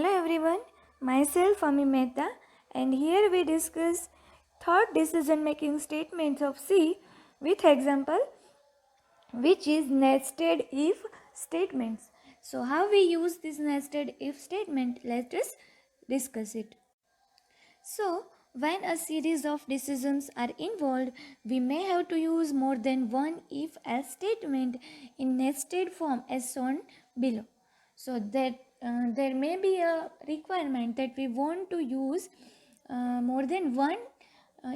Hello everyone, myself Ami Mehta, and here we discuss third decision making statements of C with example which is nested if statements. So how we use this nested if statement, let us discuss it. So when a series of decisions are involved, we may have to use more than one if else statement in nested form as shown below. So that there may be a requirement that we want to use more than one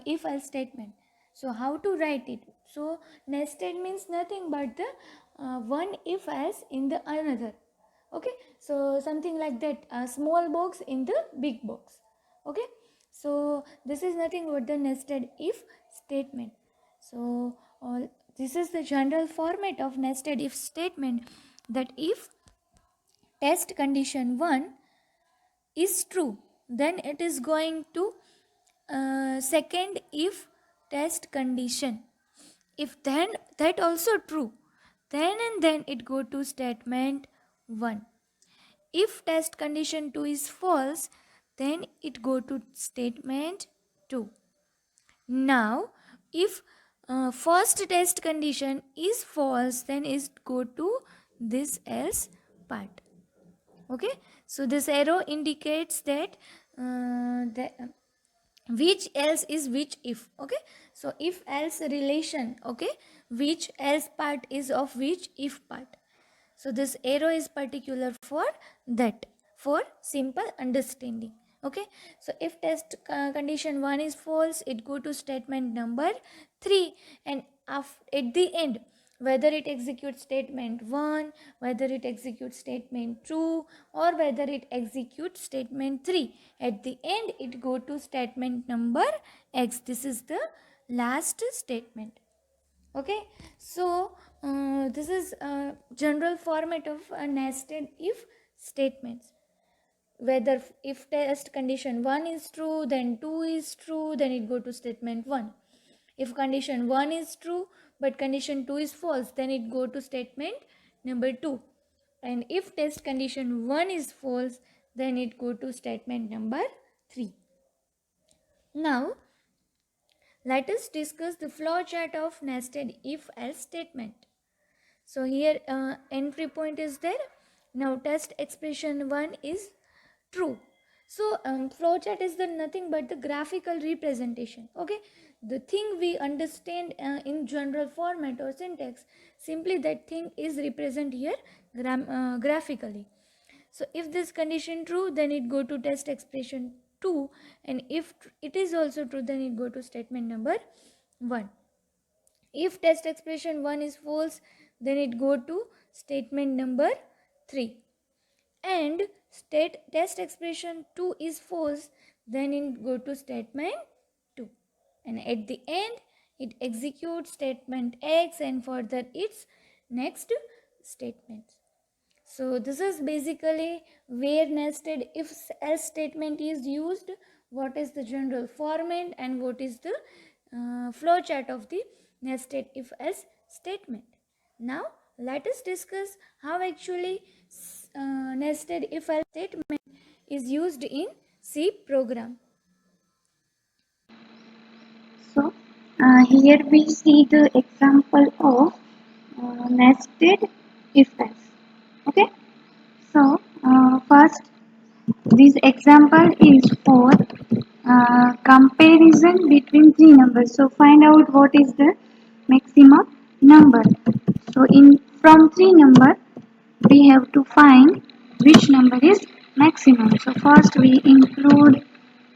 if else statement. So how to write it? So nested means nothing but the one if else in the another. Okay, so something like that, a small box in the big box. Okay, so this is nothing but the nested if statement. So this is the general format of nested if statement, that if test condition 1 is true, then it is going to second if test condition. If then that also true, then and then it go to statement 1. If test condition 2 is false, then it go to statement 2. Now, if first test condition is false, then it go to this else part. Okay, so this arrow indicates that which else is which if. Okay, so if else relation. Okay, which else part is of which if part. So this arrow is particular for that, for simple understanding. Okay, so if test condition 1 is false, it go to statement number 3, and at the end, whether it executes statement 1, whether it executes statement 2, or whether it executes statement 3, at the end it go to statement number x. This is the last statement. Okay, so this is a general format of a nested if statements. Whether if test condition 1 is true, then 2 is true, then it go to statement 1. If condition 1 is true but condition 2 is false, then it go to statement number 2. And if test condition 1 is false, then it go to statement number 3. Now let us discuss the flowchart of nested if else statement. So here entry point is there. Now test expression 1 is true. So flowchart is the nothing but the graphical representation. Okay, the thing we understand in general format or syntax, simply that thing is represent here graphically. So if this condition true, then it go to test expression 2, and if it is also true, then it go to statement number 1. If test expression 1 is false, then it go to statement number 3. And test expression 2 is false, then it go to statement 2. And at the end, it executes statement x and further its next statements. So this is basically where nested if else statement is used, what is the general format, and what is the flowchart of the nested if else statement. Now let us discuss how actually nested if else statement is used in C program. So here we see the example of nested if else. Okay. So first, this example is for comparison between three numbers. So find out what is the maximum number. So in from three number we have to find which number is maximum. So first we include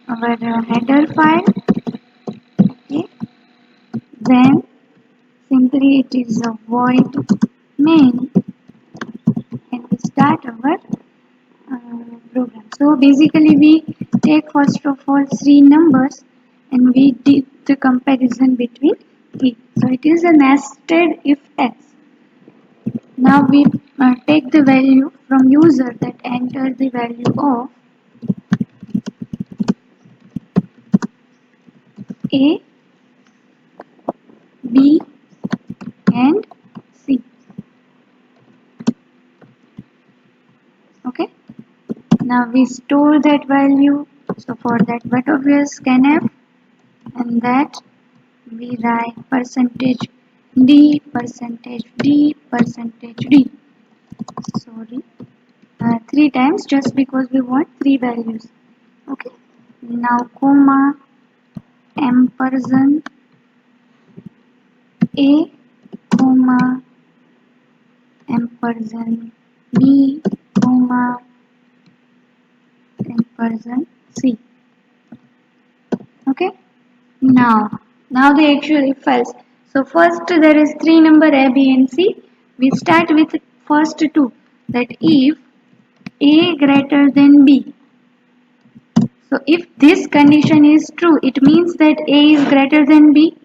our header file. Okay. Then simply it is a void main, and we start our program. So basically we take first of all three numbers and we did the comparison between it. So it is a nested if else. Now we take the value from user that enter the value of A, B and C. Okay. Now we store that value. So for that, what we scanf, and that we write %d, %d. Sorry, three times just because we want three values. Okay. Now comma, ampersand a, comma, ampersand b, comma, ampersand c. Okay. Now the actual if else. So first there is three number a, b and c. We start with first two. That if a greater than b. So if this condition is true, it means that a is greater than b.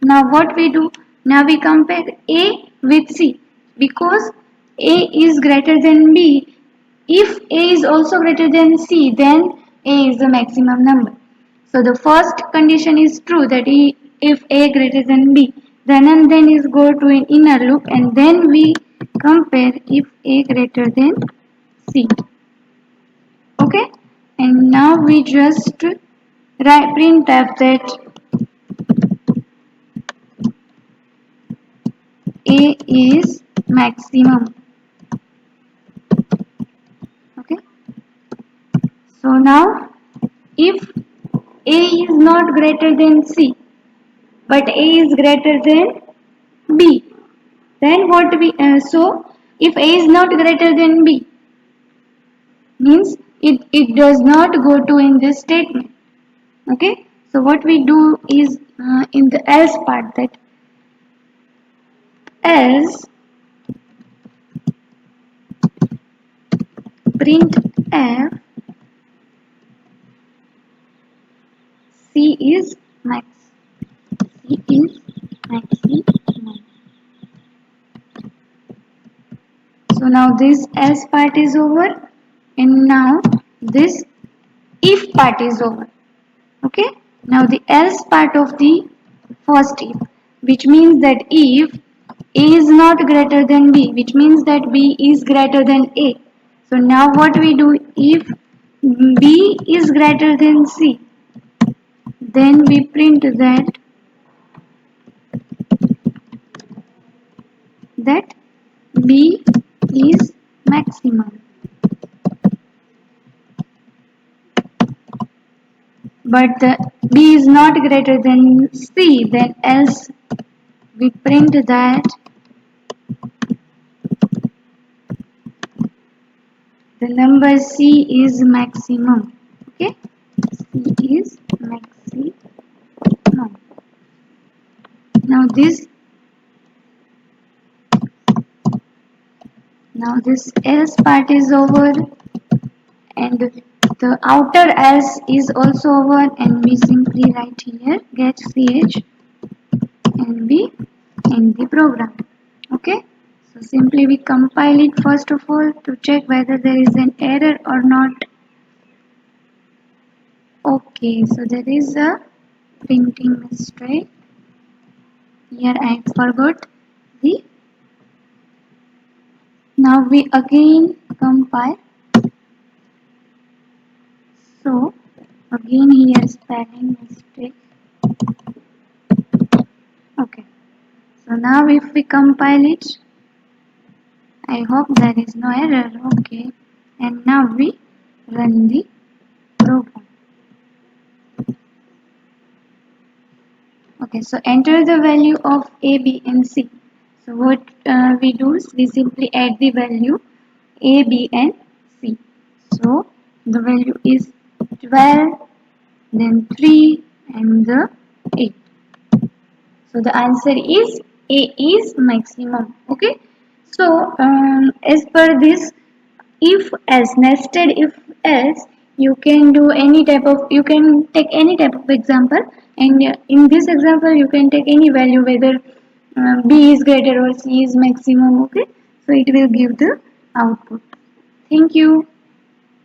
Now what we do? Now we compare a with c because a is greater than b. If a is also greater than c, then a is the maximum number. So the first condition is true, that if a greater than b, then and then is go to an inner loop, and then we compare if a greater than c. Okay, and now we just write printf that a is maximum. Okay, so now if a is not greater than c, but a is greater than b, then what we so if a is not greater than b, means it does not go to in this statement. Okay, so what we do is in the else part, that else print f c is max, c is maximum. So now this else part is over, and now this if part is over. Okay, now the else part of the first if, which means that if a is not greater than b, which means that b is greater than a. So now what we do, if b is greater than c, then we print that b is maximum. But the b is not greater than c, then else we print that the number c is maximum. Okay, c is maximum. Now this else part is over, and the outer else is also over, and we simply write here get ch and we end the program. Okay, so simply we compile it first of all to check whether there is an error or not. Okay, so there is a printing mistake here. I forgot the. Now we again compile. So again here spelling mistake. Okay, so now if we compile it, I hope there is no error. Okay, and now we run the program. Okay, so enter the value of a, b and c. So what we do is we simply add the value a, b and c. So the value is 12, then 3 and the 8. So the answer is a is maximum. Okay, so as per this if else, nested if else, you can do any type of, you can take any type of example, and in this example you can take any value, whether b is greater or c is maximum. Okay, so it will give the output. Thank you.